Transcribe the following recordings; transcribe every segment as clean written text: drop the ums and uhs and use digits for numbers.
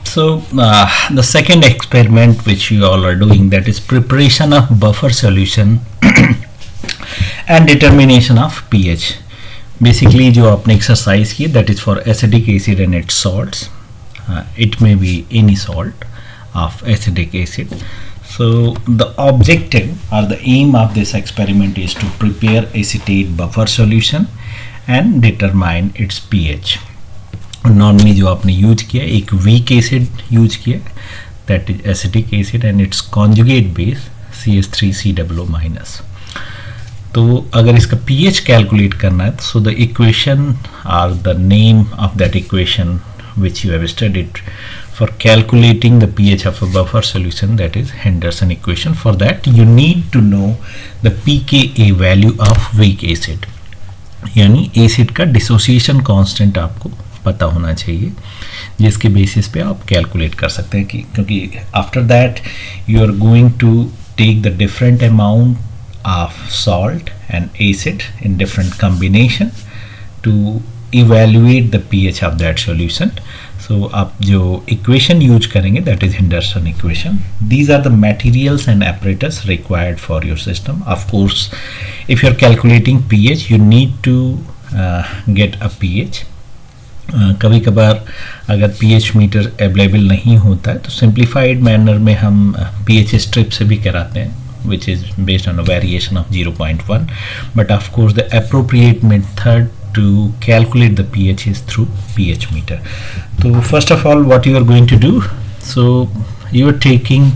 The second experiment which you all are doing, that is preparation of buffer solution and determination of pH. Basically जो आपने exercise की, that is for acetic acid and its salts. It may be any salt of acetic acid. So the objective or the aim of this experiment is to prepare acetate buffer solution and determine its pH. Normally जो आपने use किया एक weak acid use किया, that is acetic acid and its conjugate base CH3COO-. तो अगर इसका pH calculate करना है, so the equation or the name of that equation which you have studied for calculating the pH of a buffer solution, that is Henderson equation. For that you need to know the pKa value of weak acid, यानी acid का dissociation constant आपको पता होना चाहिए, जिसके basis पे आप calculate कर सकते हैं कि क्योंकि after that you are going to take the different amount of salt and acid in different combination to evaluate the pH of that solution. So आप जो इक्वेशन यूज करेंगे that is Henderson equation. These are the materials and apparatus required for your system. Of course if you are calculating pH you need to get a pH. कभी कभार अगर pH meter available नहीं होता है तो simplified manner में हम pH strip से भी कराते हैं, which is based on a variation of 0.1, but of course the appropriate method to calculate the pH is through pH meter. So first of all what you are going to do, so you are taking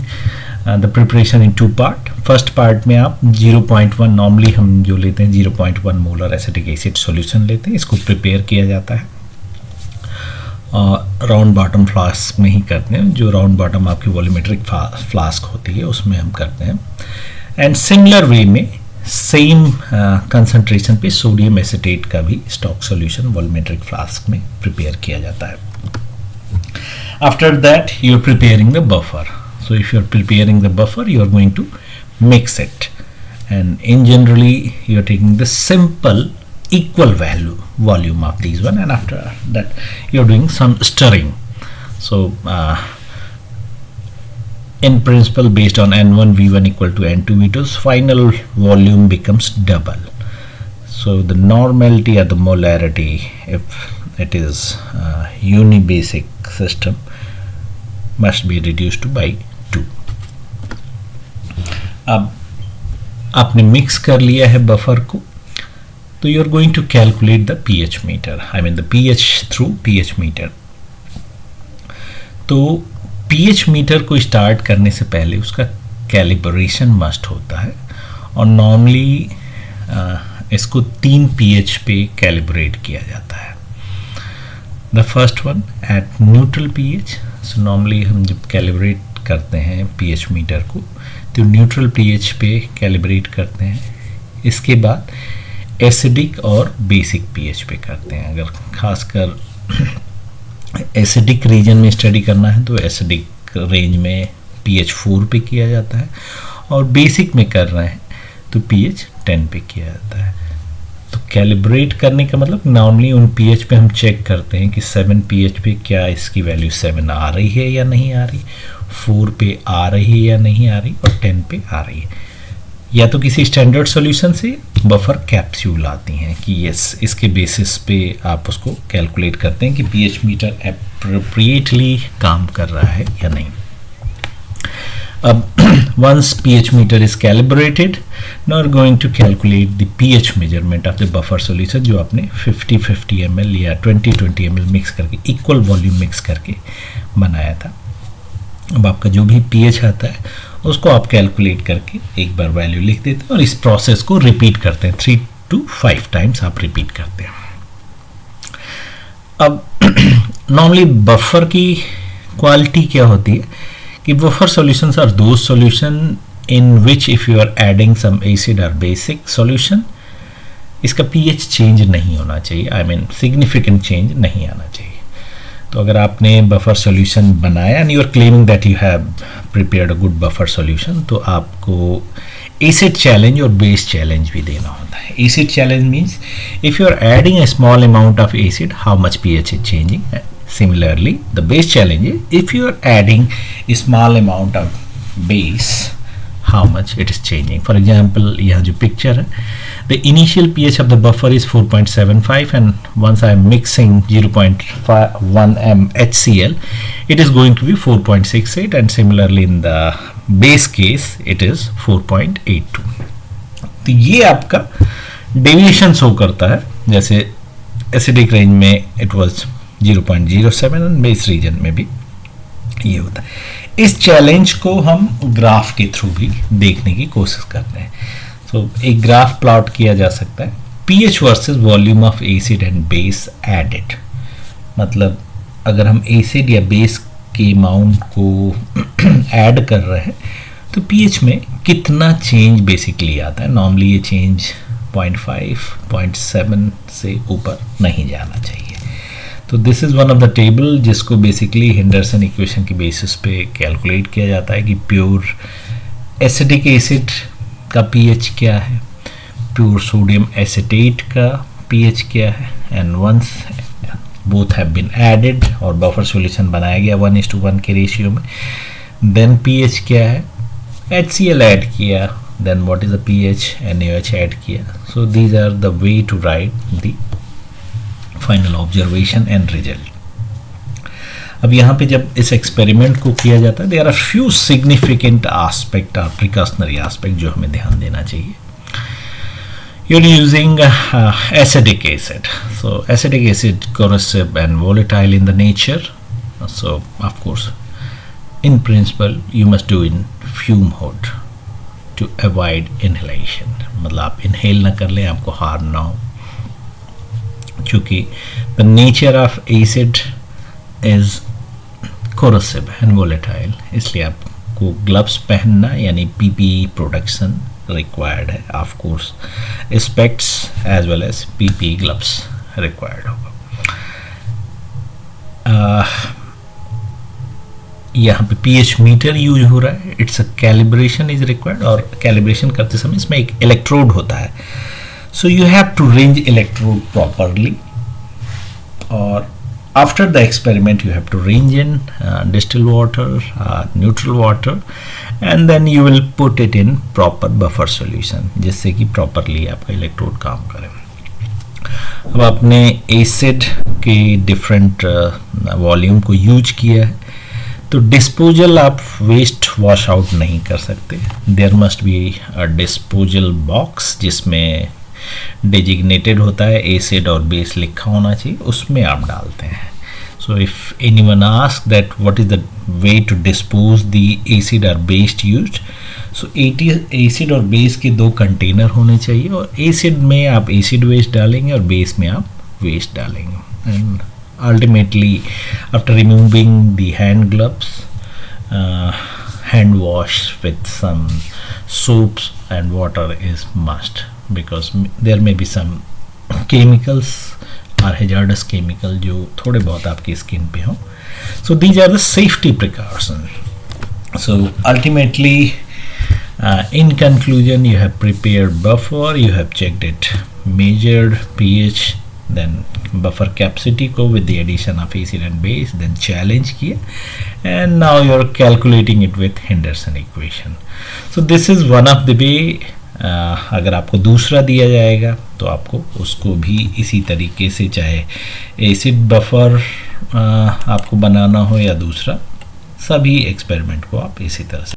the preparation in two part. First part में आप 0.1 normally हम जो लेते हैं 0.1 molar acetic acid solution लेते हैं, इसको prepare किया जाता है राउंड बॉटम फ्लास्क में ही करते हैं. जो राउंड बॉटम आपकी वॉल्यूमेट्रिक फ्लास्क होती है उसमें हम करते हैं. एंड सिमिलर वे में सेम कंसंट्रेशन पे सोडियम एसिटेट का भी स्टॉक सॉल्यूशन वॉल्यूमेट्रिक फ्लास्क में प्रिपेयर किया जाता है. After that you are preparing the buffer. So if you are preparing the buffer you are going to mix it and in generally you are taking the simple equal volume of these one, and after that you are doing some stirring. So in principle based on N1 V1 equal to N2 V2 final volume becomes double. So the normality or the molarity, if it is unibasic system, must be reduced to by 2. अब आपने mix कर लिया है buffer को, तो you are going to calculate the pH meter, I mean the pH through pH meter. तो pH meter को start करने से पहले उसका कैलिब्रेशन मस्ट होता है, और नॉर्मली इसको 3 पीएच पे कैलिब्रेट किया जाता है. The first one at neutral pH. So normally हम जब कैलिब्रेट करते हैं पीएच मीटर को तो न्यूट्रल पीएच पे कैलिब्रेट करते हैं. इसके बाद एसिडिक और बेसिक पीएच पे करते हैं. अगर खासकर एसिडिक रीजन में स्टडी करना है तो एसिडिक रेंज में पीएच 4 पे किया जाता है, और बेसिक में कर रहे हैं तो पीएच 10 पे किया जाता है. तो कैलिब्रेट करने का मतलब नॉर्मली उन पीएच पे हम चेक करते हैं कि 7 पीएच पे क्या इसकी वैल्यू 7 आ रही है या नहीं आ रही, 4 पे आ रही है या नहीं आ रही, और 10 पे आ रही है. या तो किसी स्टैंडर्ड सॉल्यूशन से बफर कैप्सूल आती हैं कि यस इसके बेसिस पे आप उसको कैलकुलेट करते हैं कि पीएच मीटर एप्रोप्रिएटली काम कर रहा है या नहीं. अब once pH meter is calibrated, now we're going to calculate the pH measurement of the buffer solution जो आपने 50-50 ml या 20-20 ml मिक्स करके इक्वल वॉल्यूम मिक्स करके बनाया था. अब आपका जो भी pH आता है उसको आप कैलकुलेट करके एक बार वैल्यू लिख देते हैं और इस प्रोसेस को रिपीट करते हैं. 3 to 5 टाइम्स आप रिपीट करते हैं. अब नॉर्मली बफर की क्वालिटी क्या होती है कि buffer solutions are those solution in which if you are adding some acid or basic solution इसका pH चेंज नहीं होना चाहिए, I mean significant चेंज नहीं आना चाहिए. तो अगर आपने बफर सॉल्यूशन बनाया and you are claiming that you have prepared a good buffer solution, तो आपको acid challenge और base challenge भी देना होता है. Acid challenge means if you are adding a small amount of acid, how much pH is changing, Similarly, the base challenge is if you are adding a small amount of base, how much it is changing. For example, यहाँ जो picture है, the initial pH of the buffer is 4.75 and once I am mixing 0.1 m HCl, it is going to be 4.68 and similarly in the base case it is 4.82. तो ये आपका deviation show करता है, जैसे acidic range में it was 0.07 and base reason में भी ये होता है. इस चैलेंज को हम ग्राफ के थ्रू भी देखने की कोशिश करते हैं. सो एक ग्राफ प्लॉट किया जा सकता है, pH versus volume of acid and base added. मतलब अगर हम एसिड या बेस के अमाउंट को ऐड कर रहे हैं तो पीएच में कितना चेंज बेसिकली आता है. नॉर्मली ये चेंज 0.5 0.7 से ऊपर नहीं जाना चाहिए. तो this is one of the table जिसको बेसिकली हेंडरसन इक्वेशन की बेसिस पे कैलकुलेट किया जाता है कि प्योर एसिडिक एसिड का पीएच क्या है, प्योर सोडियम एसिटेट का पीएच क्या है, and once both have been added और बफर सॉल्यूशन बनाया गया 1:1 के रेशियो में, देन पीएच क्या है, HCl ऐड किया, then what is the pH, NaOH add किया. So these are the way to write the final observation and result. अब यहाँ पे जब इस एक्सपेरिमेंट को किया जाता है, there are few significant aspect और प्रिकॉशनरी आस्पेक्ट जो हमें ध्यान देना चाहिए. You're using acetic acid. So acetic acid corrosive and volatile in the nature. So of course, in principle, you must do in fume hood to avoid inhalation. मतलब आप inhale ना कर लें, आपको harm ना हो. क्योंकि the nature of acid is corrosive and volatile, इसलिए आपको ग्लव्स पहनना यानी PPE प्रोटेक्शन रिक्वायर्ड है. Of course specs as well as PPE gloves required होगा. यहाँ पे pH मीटर यूज हो रहा है. It's a calibration is required और कैलिब्रेशन करते समय इसमें एक इलेक्ट्रोड होता है. So you have to range electrode properly, और after the experiment you have to range in distilled water, neutral water, and then you will put it in proper buffer solution जिससे कि properly आपका electrode काम करे. अब आपने acid के different volume को यूज किया है, तो डिस्पोजल आप वेस्ट वॉश आउट नहीं कर सकते. There must be a disposal box जिसमें डेजिग्नेटेड होता है, एसिड और बेस लिखा होना चाहिए, उसमें आप डालते हैं. So if anyone ask that what is the way to dispose the acid और बेस यूज्ड, सो एसिड और बेस के 2 कंटेनर होने चाहिए, और एसिड में आप एसिड वेस्ट डालेंगे और बेस में आप वेस्ट डालेंगे. And ultimately after removing the hand gloves, hand wash with some soaps and water is must, because there may be some chemicals or hazardous chemical जो थोड़े बहुत आपकी स्किन पे हो. So these are the safety precautions. So ultimately, in conclusion, you have prepared buffer, you have checked it, measured pH, then buffer capacity को with the addition of acid and base, then challenge किया, and now you are calculating it with Henderson equation. So this is one of the way. अगर आपको दूसरा दिया जाएगा तो आपको उसको भी इसी तरीके से, चाहे एसिड बफर आपको बनाना हो या दूसरा, सभी एक्सपेरिमेंट को आप इसी तरह से